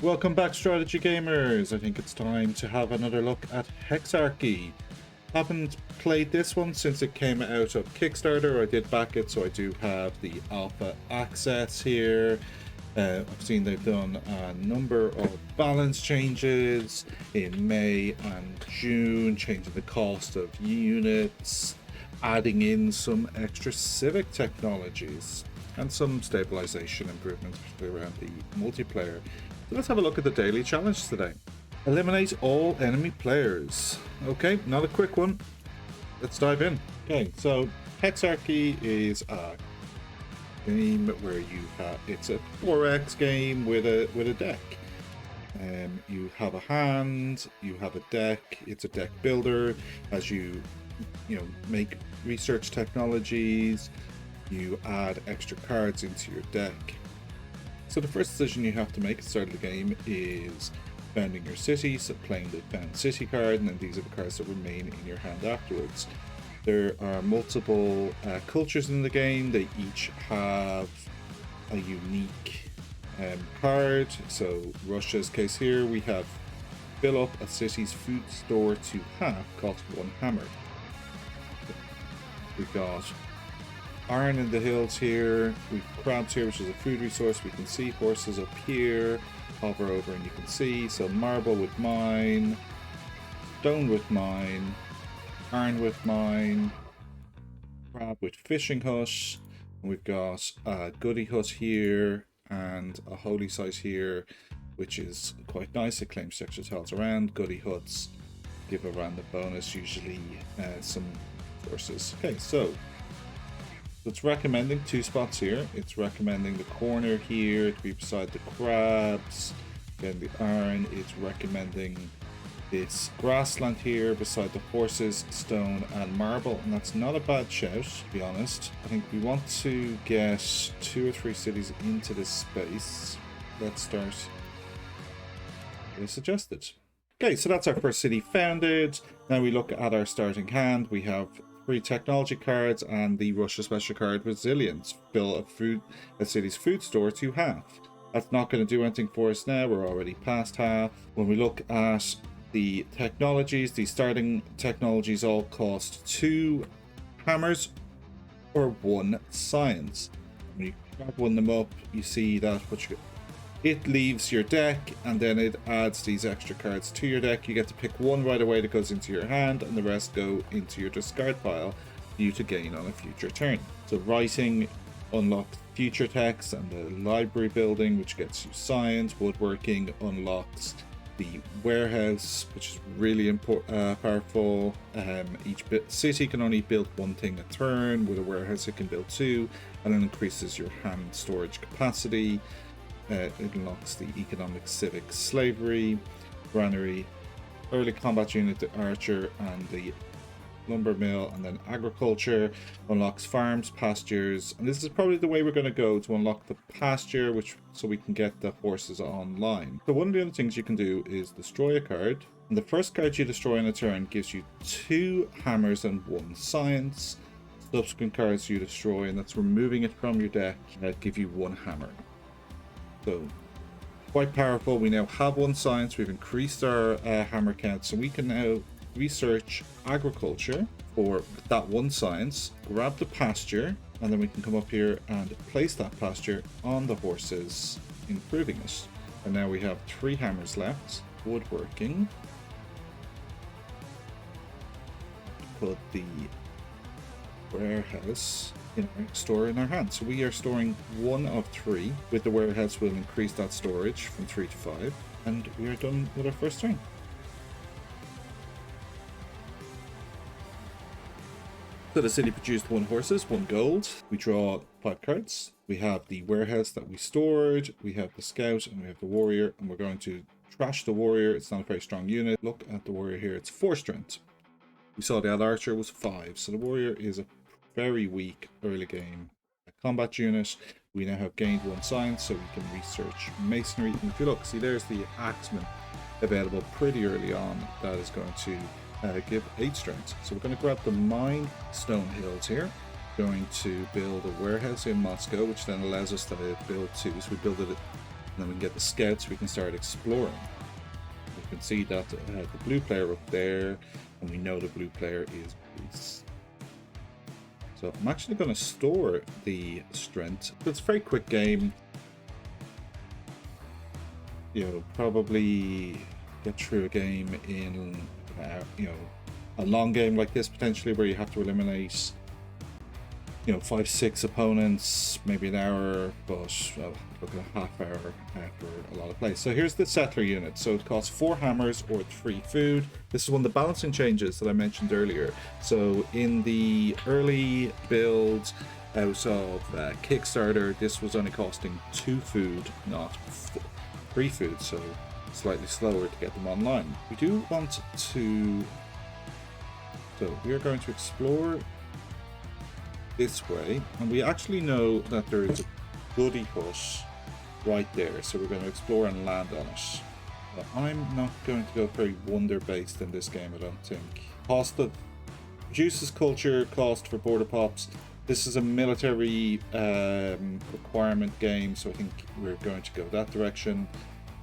Welcome back, strategy gamers. I think it's time to have another look at Hexarchy. Haven't played this one since it came out of Kickstarter. I did back it, so I do have the alpha access here. I've seen they've done a number of balance changes in May and June, changing the cost of units, adding in some extra civic technologies, and some stabilization improvements, particularly around the multiplayer. So let's have a look at the daily challenge today. Eliminate all enemy players. Okay, not a quick one. Let's dive in. Okay, so Hexarchy is a game where you have, it's a 4X game with a deck. You have a hand, you have a deck. It's a deck builder. As you make research technologies, you add extra cards into your deck. So the first decision you have to make at the start of the game is founding your city, so playing the found city card, and then these are the cards that remain in your hand afterwards. There are multiple cultures in the game. They each have a unique card. So Russia's case here, we have fill up a city's food store to half, cost 1 hammer. We've got iron in the hills here. We've crabs here, which is a food resource. We can see horses up here. Hover over and you can see. So marble with mine, stone with mine, iron with mine, crab with fishing hut. And we've got a goody hut here and a holy site here, which is quite nice. It claims extra tiles around. Goody huts give a random bonus, usually some sources. Okay, so it's recommending 2 spots here. It's recommending the corner here to be beside the crabs. Again, the iron. It's recommending this grassland here beside the horses, stone, and marble. And that's not a bad shout, to be honest. I think we want to get 2 or 3 cities into this space. Let's start as suggested. Okay, so that's our first city founded. Now we look at our starting hand. We have 3 technology cards and the Russia special card Resilience. Fill a city's food store to half. That's not going to do anything for us now. We're already past half. When we look at the technologies, the starting technologies all cost 2 hammers or 1 science. When you grab one of them up, you see that it leaves your deck, and then it adds these extra cards to your deck. You get to pick 1 right away that goes into your hand, and the rest go into your discard pile for you to gain on a future turn. So writing unlocks future text and the library building, which gets you science. Woodworking unlocks the warehouse, which is really powerful. Each city can only build 1 thing a turn. With a warehouse it can build 2, and it increases your hand storage capacity. It unlocks the economic civic slavery, granary, early combat unit, the archer, and the lumber mill, and then agriculture unlocks farms, pastures, and this is probably the way we're going to go to unlock the pasture, so we can get the horses online. So one of the other things you can do is destroy a card, and the first card you destroy in a turn gives you 2 hammers and 1 science. Subsequent cards you destroy, and that's removing it from your deck, give you 1 hammer. So quite powerful. We now have 1 science. We've increased our hammer count, so we can now research agriculture for that 1 science, grab the pasture, and then we can come up here and place that pasture on the horses, improving it. And now we have 3 hammers left. Woodworking. Put the warehouse in our store in our hand. So we are storing 1 of 3. With the warehouse, we'll increase that storage from 3 to 5, and we are done with our first turn. So the city produced 1 horses, 1 gold. We draw 5 cards. We have the warehouse that we stored, we have the scout, and we have the warrior, and we're going to trash the warrior. It's not a very strong unit. Look at the warrior here. It's 4 strength. We saw the other archer was 5, so the warrior is a very weak early game combat unit. We now have gained 1 science, so we can research masonry. And if you look, see there's the axeman available pretty early on. That is going to give 8 strength. So we're going to grab the mine stone hills here. Going to build a warehouse in Moscow, which then allows us to build 2. So we build it then we can get the scouts, we can start exploring. We can see that the blue player up there, and we know the blue player is Greece. So I'm actually going to store the strength. It's a very quick game. You know, probably get through a game in, you know, a long game like this potentially, where you have to eliminate, you know, 5-6 opponents, maybe an hour, but look at a half hour after a lot of play. So here's the settler unit. So it costs 4 hammers or 3 food. This is one of the balancing changes that I mentioned earlier. So in the early build out of Kickstarter, this was only costing 2 food, not 3 food, so slightly slower to get them online. We do want to, so we are going to explore this way, and we actually know that there is a goody hut right there, so we're going to explore and land on it. But I'm not going to go very wonder based in this game, I don't think. Cost of produces culture, cost for border pops. This is a military requirement game, so I think we're going to go that direction.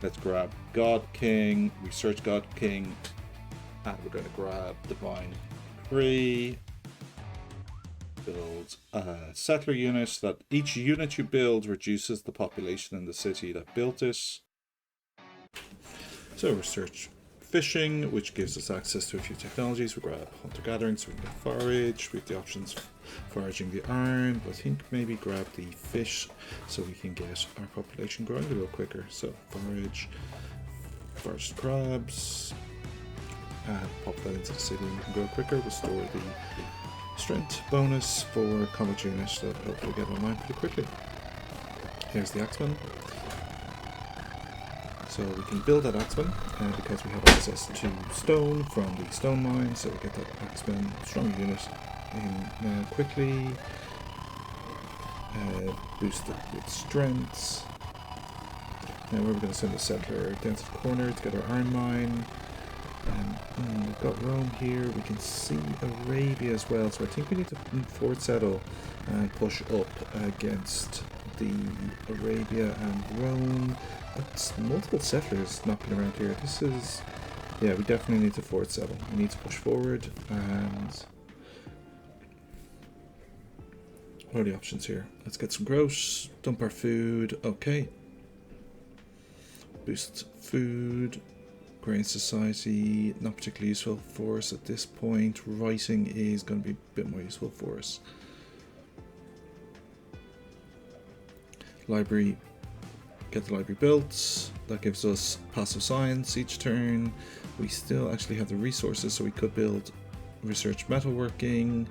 Let's grab God King, research God King, and we're going to grab Divine Decree. Build a settler unit. That each unit you build reduces the population in the city that built it. So research fishing, which gives us access to a few technologies. We grab hunter gathering so we can get forage. We have the options foraging the iron, but I think maybe grab the fish so we can get our population growing a little quicker. So forage crabs, and pop that into the city and we can grow quicker. Restore the strength bonus for combat units that hopefully get online pretty quickly. Here's the axeman. So we can build that axeman because we have access to stone from the stone mine, so we get that axeman strong unit in quickly. Boost it with strengths. Now where are we going to send the settler? Down to the corner to get our iron mine. We've got Rome here. We can see Arabia as well, so I think we need to fort settle and push up against the Arabia and Rome. That's multiple settlers knocking around here. This is, yeah, we definitely need to fort settle. We need to push forward. And what are the options here? Let's get some gross, dump our food. Okay, boost food. Grain Society, not particularly useful for us at this point. Writing is going to be a bit more useful for us. Library, get the library built. That gives us passive science each turn. We still actually have the resources, so we could build research metalworking.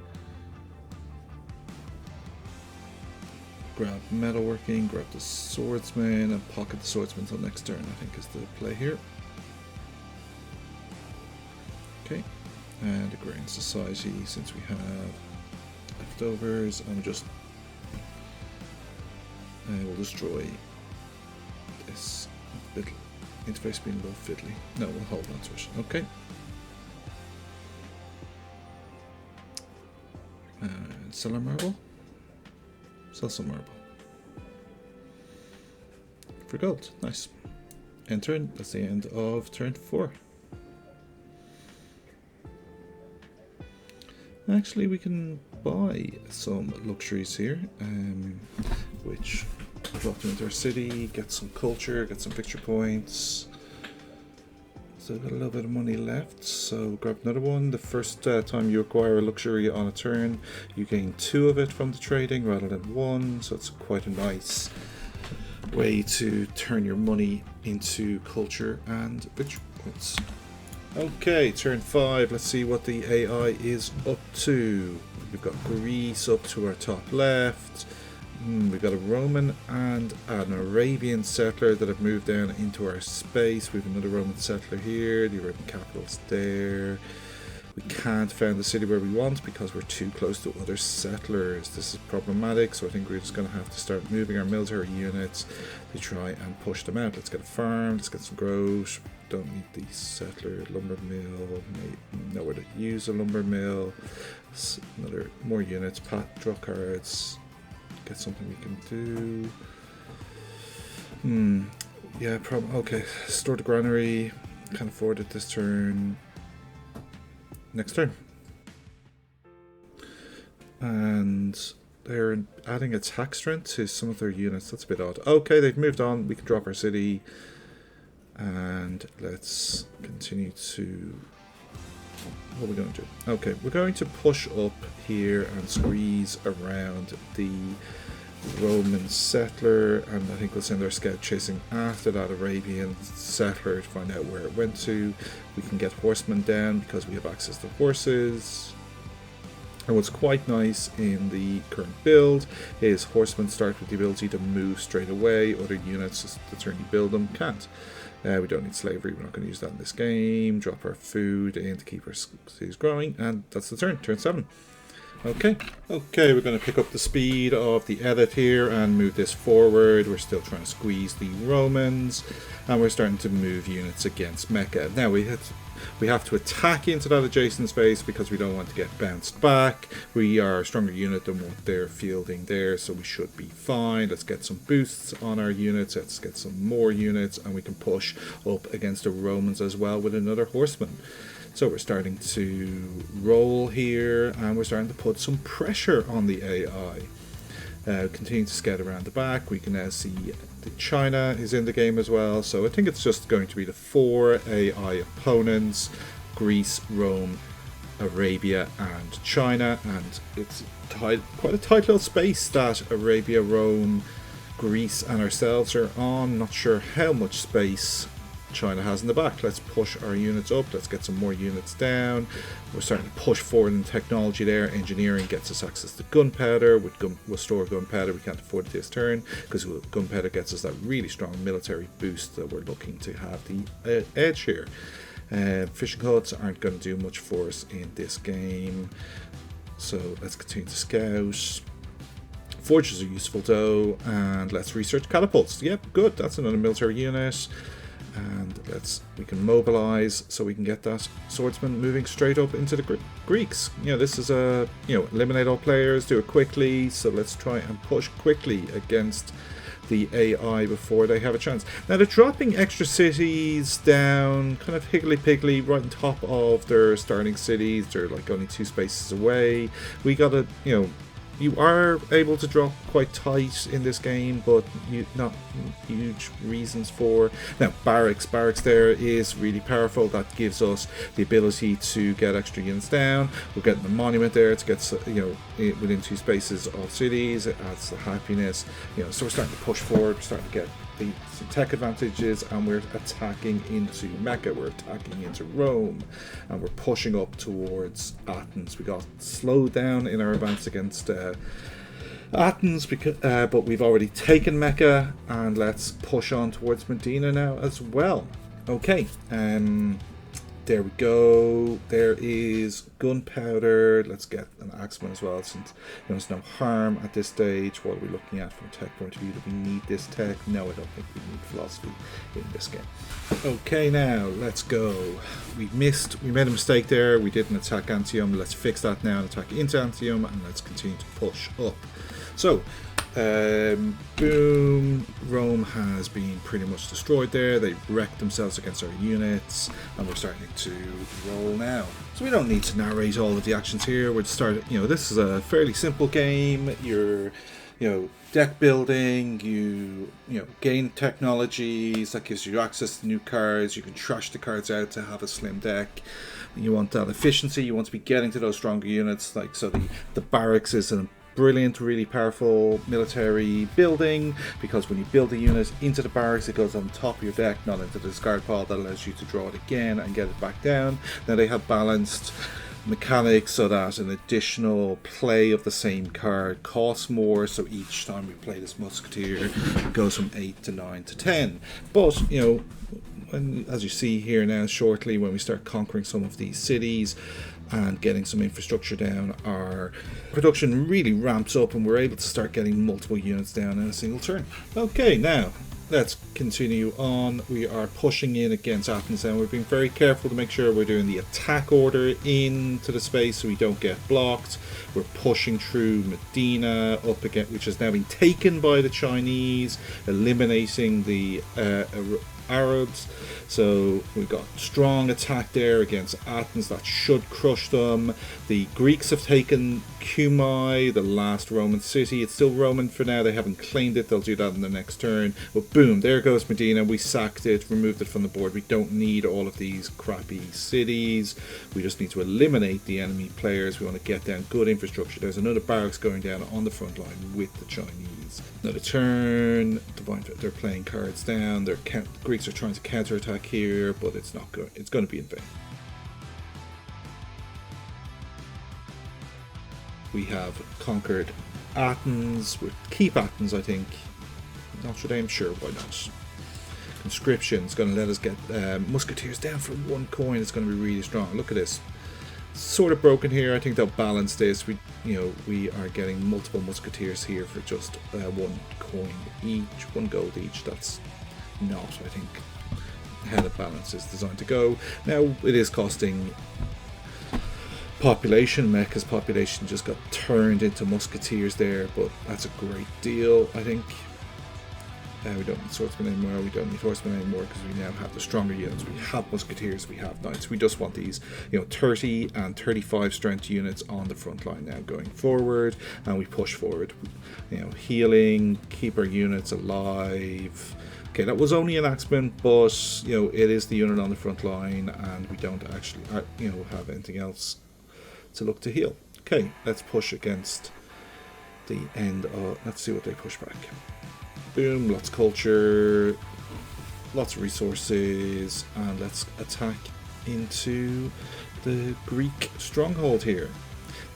Grab metalworking, grab the swordsman, and pocket the swordsman until next turn, I think is the play here. Okay, and a grain society since we have leftovers, and we'll destroy this little interface being a little fiddly. No, we'll hold on to it. Okay. And sell our marble. Sell some marble. For gold. Nice. End turn. That's the end of turn 4. Actually, we can buy some luxuries here, which drop them into our city, get some culture, get some victory points. So we've got a little bit of money left, so grab another one. The first time you acquire a luxury on a turn, you gain 2 of it from the trading rather than 1, so it's quite a nice way to turn your money into culture and victory points. Okay, turn 5. Let's see what the AI is up to. We've got Greece up to our top left. We've got a Roman and an Arabian settler that have moved down into our space. We have another Roman settler here. The Arabian capital's there. We can't found the city where we want because we're too close to other settlers. This is problematic, so I think we're just going to have to start moving our military units to try and push them out. Let's get a farm, let's get some growth. Don't need the settler, lumber mill, nowhere to use a lumber mill. More units, draw cards, get something we can do. Yeah, okay. Store the granary. Can't afford it this turn. Next turn. And they're adding attack strength to some of their units. That's a bit odd. Okay, they've moved on. We can drop our city. And let's continue to... What are we going to do? Okay, we're going to push up here and squeeze around the Roman settler, and I think we'll send our scout chasing after that Arabian settler to find out where it went to. We can get horsemen down because we have access to horses. And what's quite nice in the current build is horsemen start with the ability to move straight away. Other units, the turn you build them, can't. We don't need slavery, we're not going to use that in this game. Drop our food in to keep our cities growing, and that's the turn, turn 7. Okay, we're going to pick up the speed of the edit here and move this forward. We're still trying to squeeze the Romans, and we're starting to move units against Mecca. Now we have to attack into that adjacent space because we don't want to get bounced back. We are a stronger unit than what they're fielding there, so we should be fine. Let's get some boosts on our units, let's get some more units, and we can push up against the Romans as well with another horseman. So we're starting to roll here, and we're starting to put some pressure on the AI. Continue to scout around the back. We can now see that China is in the game as well. So I think it's just going to be the 4 AI opponents: Greece, Rome, Arabia, and China. And it's quite a tight little space that Arabia, Rome, Greece, and ourselves are on. Not sure how much space China has in the back. Let's push our units up. Let's get some more units down. We're starting to push forward in technology there. Engineering gets us access to gunpowder. We'll store gunpowder. We can't afford it this turn because gunpowder gets us that really strong military boost that we're looking to have the edge here. Fishing huts aren't going to do much for us in this game, so let's continue to scout. Forges are useful though, and let's research catapults. Yep, good. That's another military unit. And we can mobilize so we can get that swordsman moving straight up into the Greeks. This is eliminate all players, do it quickly. So let's try and push quickly against the AI before they have a chance. Now they're dropping extra cities down, kind of higgly-piggly, right on top of their starting cities. They're like only 2 spaces away. We gotta, you are able to drop quite tight in this game, but not huge reasons for. Now, barracks there is really powerful. That gives us the ability to get extra units down. We're getting the monument there to get, within 2 spaces of cities. It adds the happiness. So we're starting to push forward. We're starting to get some tech advantages, and we're attacking into Mecca, we're attacking into Rome, and we're pushing up towards Athens. We got slowed down in our advance against Athens, but we've already taken Mecca, and let's push on towards Medina now as well. Okay, there we go. There is gunpowder. Let's get an axeman as well, since there's no harm at this stage. What are we looking at from a tech point of view? Do we need this tech? No, I don't think we need philosophy in this game. Okay, now let's go. We made a mistake there. We didn't attack Antium. Let's fix that now and attack into Antium, and let's continue to push up. So boom, Rome has been pretty much destroyed there. They wrecked themselves against our units, and we're starting to roll now. So we don't need to narrate all of the actions here. We're just starting, this is a fairly simple game. You're, deck building, you gain technologies that gives you access to new cards. You can trash the cards out to have a slim deck. You want that efficiency. You want to be getting to those stronger units. So the barracks is an brilliant, really powerful military building, because when you build a unit into the barracks, it goes on top of your deck, not into the discard pile. That allows you to draw it again and get it back down. Now they have balanced mechanics so that an additional play of the same card costs more, so each time we play this musketeer, it goes from 8 to 9 to 10. But as you see here now, shortly when we start conquering some of these cities and getting some infrastructure down, our production really ramps up and we're able to start getting multiple units down in a single turn. Okay, now let's continue on. We are pushing in against Athens, and we're being very careful to make sure we're doing the attack order into the space so we don't get blocked. We're pushing through Medina up again, which has now been taken by the Chinese, eliminating the Arabs. So we've got strong attack there against Athens. That should crush them. The Greeks have taken Cumae, the last Roman city. It's still Roman for now. They haven't claimed it. They'll do that in the next turn. But boom, there goes Medina. We sacked it, removed it from the board. We don't need all of these crappy cities. We just need to eliminate the enemy players. We want to get down good infrastructure. There's another barracks going down on the front line with the Chinese. Another turn. They're playing cards down. The Greeks are trying to counterattack here, but it's not good. It's going to be in vain. We have conquered Athens. We'll keep Athens, I think. Notre Dame, sure, why not? Conscription is going to let us get musketeers down for 1 coin. It's going to be really strong. Look at this. Sort of broken here. I think they'll balance this. We are getting multiple musketeers here for just 1 coin each, 1 gold each. That's not, I think, how the balance is designed to go. Now it is costing population. Mecca's population just got turned into musketeers there, but that's a great deal, I think. We don't need swordsmen anymore, we don't need horsemen anymore, because we now have the stronger units. We have musketeers, we have knights. We just want these 30 and 35 strength units on the front line now going forward, and we push forward. Healing, keep our units alive. Okay, that was only an axeman, but it is the unit on the front line, and we don't actually have anything else to look to heal. Okay, let's push against the end of, let's see what they push back. Boom, lots of culture, lots of resources, and let's attack into the Greek stronghold here.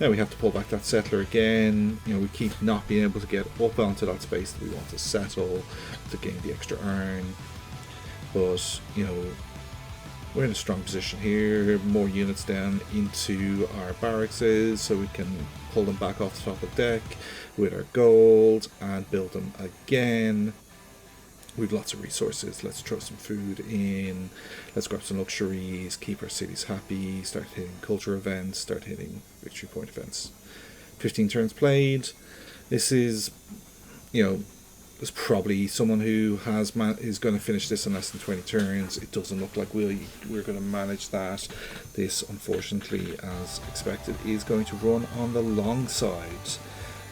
Now we have to pull back that settler again. We keep not being able to get up onto that space that we want to settle to gain the extra iron. But, we're in a strong position here. More units down into our barracks so we can pull them back off the top of the deck with our gold and build them again. We've lots of resources. Let's throw some food in. Let's grab some luxuries, keep our cities happy, start hitting culture events, start hitting victory point events. 15 turns played. This is, there's probably someone who is going to finish this in less than 20 turns. It doesn't look like we're going to manage that. This, unfortunately, as expected, is going to run on the long side.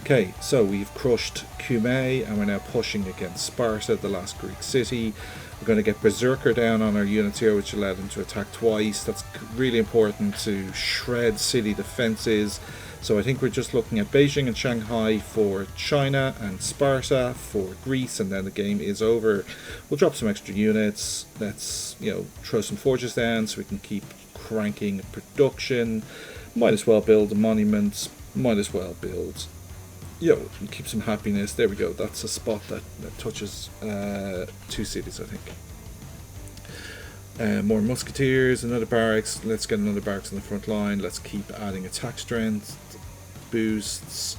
Okay, so we've crushed Cumae, and we're now pushing against Sparta, the last Greek city. We're going to get Berserker down on our units here, which allowed them to attack twice. That's really important to shred city defenses. So I think we're just looking at Beijing and Shanghai for China and Sparta for Greece, and then the game is over. We'll drop some extra units. Let's, throw some forges down so we can keep cranking production. Might as well build a monument. Might as well build, keep some happiness. There we go. That's a spot that touches 2 cities, I think. More musketeers, another barracks. Let's get another barracks on the front line. Let's keep adding attack strength, boosts.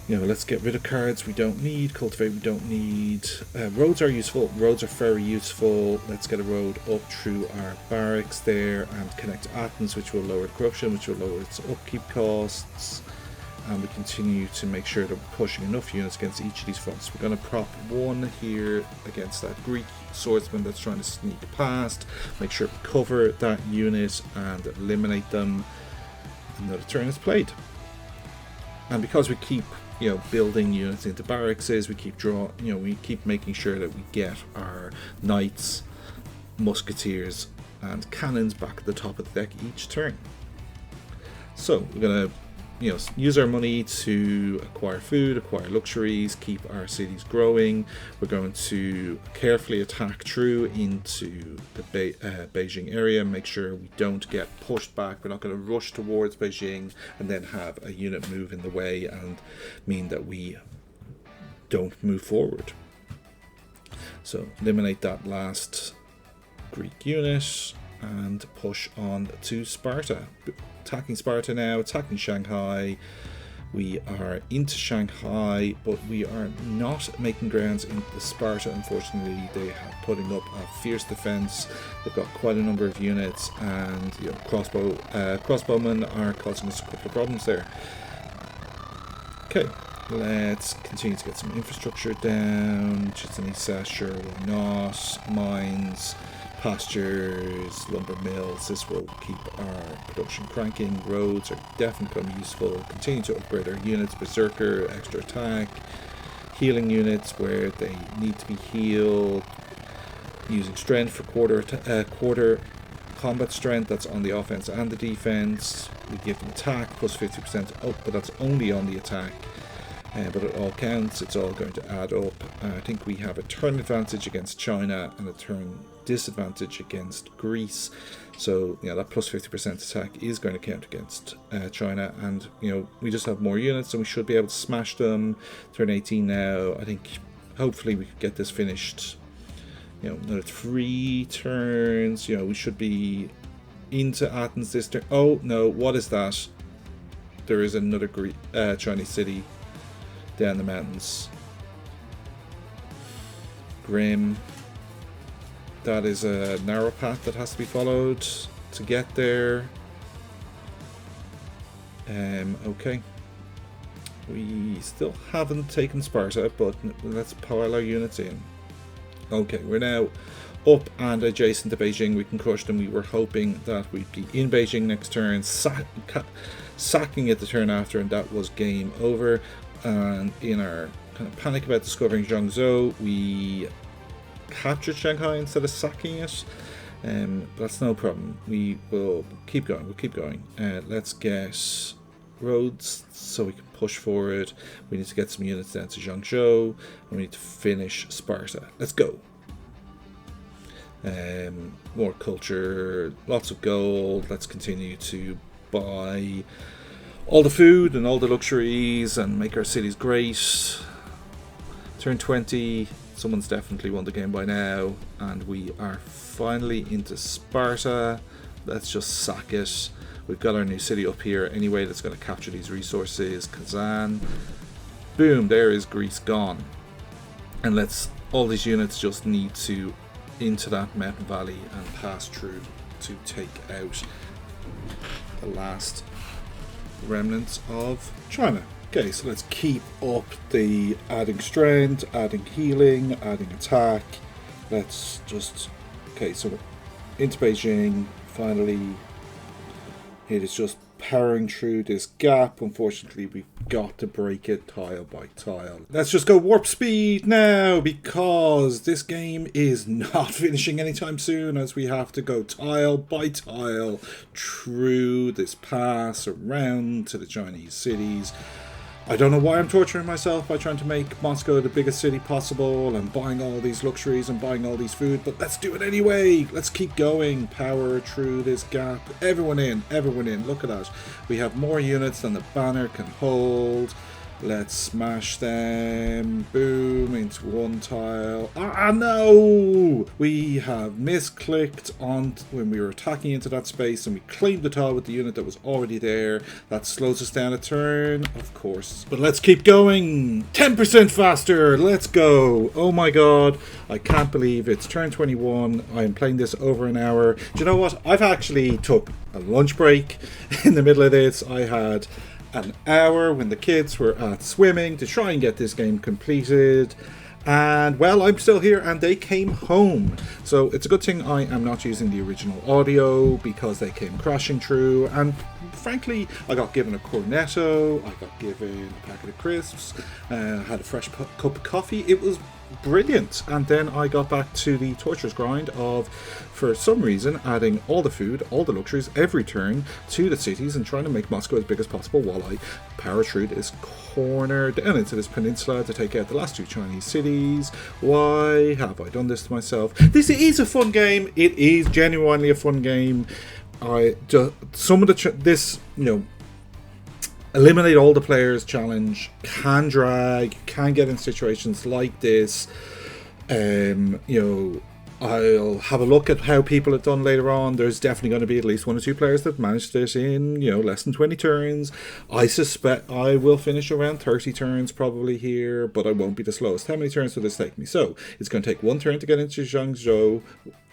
Let's get rid of cards we don't need. Cultivate we don't need. Roads are useful. Roads are very useful. Let's get a road up through our barracks there and connect to Athens, which will lower corruption, which will lower its upkeep costs. And we continue to make sure that we're pushing enough units against each of these fronts. We're going to prop 1 here against that Greek swordsman that's trying to sneak past. Make sure we cover that unit and eliminate them. Another turn is played. And because we keep, building units into barracks, we keep making sure that we get our knights, musketeers, and cannons back at the top of the deck each turn. So we're going to use our money to acquire food, acquire luxuries, keep our cities growing. We're going to carefully attack through into the Beijing area, make sure we don't get pushed back. We're not going to rush towards Beijing and then have a unit move in the way and mean that we don't move forward. So eliminate that last Greek unit and push on to Sparta. Attacking Sparta now, attacking Shanghai. We are into Shanghai, but we are not making grounds into Sparta. Unfortunately, they are putting up a fierce defense. They've got quite a number of units, and crossbowmen are causing us a couple of problems there. Okay, let's continue to get some infrastructure down. Chichen sure, why not? Mines, pastures, lumber mills. This will keep our production cranking. Roads are definitely going to be useful. Continue to upgrade our units. Berserker, extra attack, healing units where they need to be healed. Using strength for quarter combat strength. That's on the offense and the defense. We give them attack plus 50% up, but that's only on the attack. But it all counts. It's all going to add up. I think we have a turn advantage against China and a turn disadvantage against Greece. So that plus 50% attack is going to count against China, and we just have more units and we should be able to smash them. Turn 18 now. I think hopefully we could get this finished. Another 3 turns. We should be into Athens this turn. Oh no, what is that? There is another Chinese city down the mountains. Grim. That is a narrow path that has to be followed to get there. Okay. We still haven't taken Sparta, but let's pile our units in. Okay, we're now up and adjacent to Beijing. We can crush them. We were hoping that we'd be in Beijing next turn, sacking it the turn after, and that was game over. And in our kind of panic about discovering Zhangzhou, we captured Shanghai instead of sacking it. But that's no problem. We will keep going. We'll keep going. Let's get roads so we can push forward. We need to get some units down to Zhangzhou, and we need to finish Sparta. Let's go. More culture, lots of gold. Let's continue to buy all the food and all the luxuries and make our cities great. Turn 20. Someone's definitely won the game by now, and we are finally into Sparta. Let's just sack it. We've got our new city up here anyway that's going to capture these resources. Kazan. Boom, there is Greece gone. And all these units just need to into that mountain valley and pass through to take out the last remnants of China. Okay, so let's keep up the adding strength, adding healing, adding attack. Let's just... Okay, so we're into Beijing, finally. It is just powering through this gap. Unfortunately, we've got to break it tile by tile. Let's just go warp speed now, because this game is not finishing anytime soon, as we have to go tile by tile through this pass around to the Chinese cities. I don't know why I'm torturing myself by trying to make Moscow the biggest city possible and buying all these luxuries and buying all these food, but let's do it anyway. Let's keep going. Power through this gap. Everyone in, everyone in. Look at that. We have more units than the banner can hold. Let's smash them. Boom, into one tile. Ah, no! We have misclicked on when we were attacking into that space, and we claimed the tile with the unit that was already there. That slows us down a turn, of course. But let's keep going. 10% faster. Let's go. Oh my god. I can't believe it's turn 21. I'm playing this over an hour. Do you know what? I've actually took a lunch break in the middle of this. I had an hour when the kids were at swimming to try and get this game completed, and well, I'm still here and they came home, so it's a good thing I am not using the original audio because they came crashing through. And frankly, I got given a cornetto, I got given a packet of crisps, had a fresh cup of coffee. It was brilliant. And then I got back to the torturous grind of, for some reason, adding all the food, all the luxuries every turn to the cities and trying to make Moscow as big as possible while I power through this corner down into this peninsula to take out the last 2 Chinese cities. Why have I done this to myself? This is a fun game. It is genuinely a fun game. Some of the eliminate all the players challenge can drag, can get in situations like this. I'll have a look at how people have done later on. There's definitely going to be at least 1 or 2 players that managed this in, less than 20 turns. I suspect I will finish around 30 turns probably here, but I won't be the slowest. How many turns will this take me? So it's going to take 1 turn to get into Zhangzhou,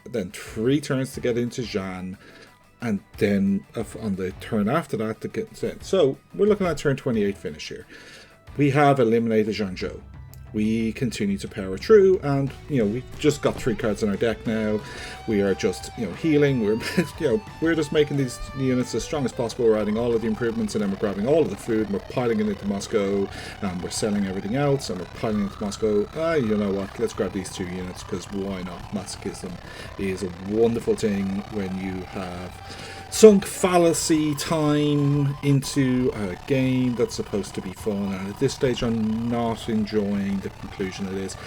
then 3 turns to get into Zhan, and then on the turn after that to get set. So we're looking at turn 28 finish here. We have eliminated Zhangzhou. We continue to power through, and we've just got 3 cards in our deck now. We are just healing. We're we're just making these units as strong as possible. We're adding all of the improvements, and then we're grabbing all of the food and we're piling it into Moscow, and we're selling everything else and we're piling it into Moscow. You know what? Let's grab these 2 units, because why not? Masochism is a wonderful thing when you have sunk fallacy time into a game that's supposed to be fun, and at this stage I'm not enjoying the conclusion of this,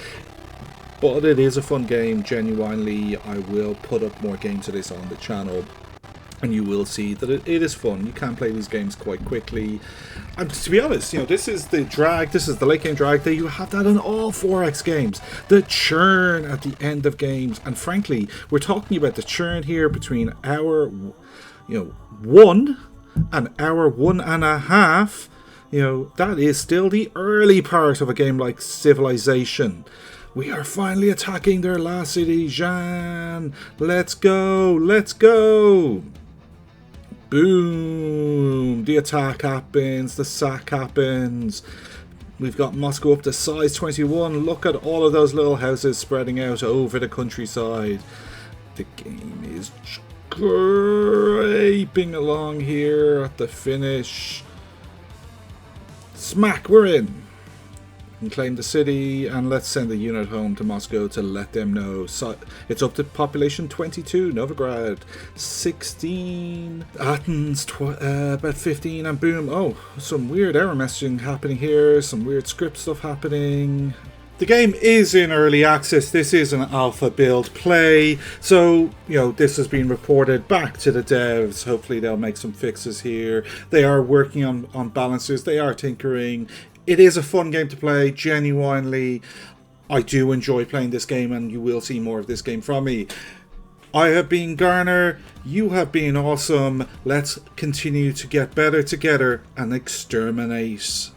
but it is a fun game. Genuinely, I will put up more games of this on the channel, and you will see that it is fun. You can play these games quite quickly, and to be honest, this is the drag, this is the late game drag. That you have that in all 4X games, the churn at the end of games. And frankly, we're talking about the churn here between hour 1 and hour 1.5. That is still the early part of a game like Civilization. We are finally attacking their last city, Zhan. Let's go, let's go. Boom, the attack happens, the sack happens. We've got Moscow up to size 21. Look at all of those little houses spreading out over the countryside. The game is scraping along here at the finish. Smack, we're in. And claim the city, and let's send a unit home to Moscow to let them know. So it's up to population 22, Novigrad 16, Athens about 15, and boom. Oh, some weird error messaging happening here, some weird script stuff happening. The game is in early access. This is an alpha build play, so this has been reported back to the devs. Hopefully they'll make some fixes here. They are working on balances, they are tinkering. It is a fun game to play, genuinely. I do enjoy playing this game, and you will see more of this game from me. I have been Garner, you have been awesome. Let's continue to get better together and exterminate.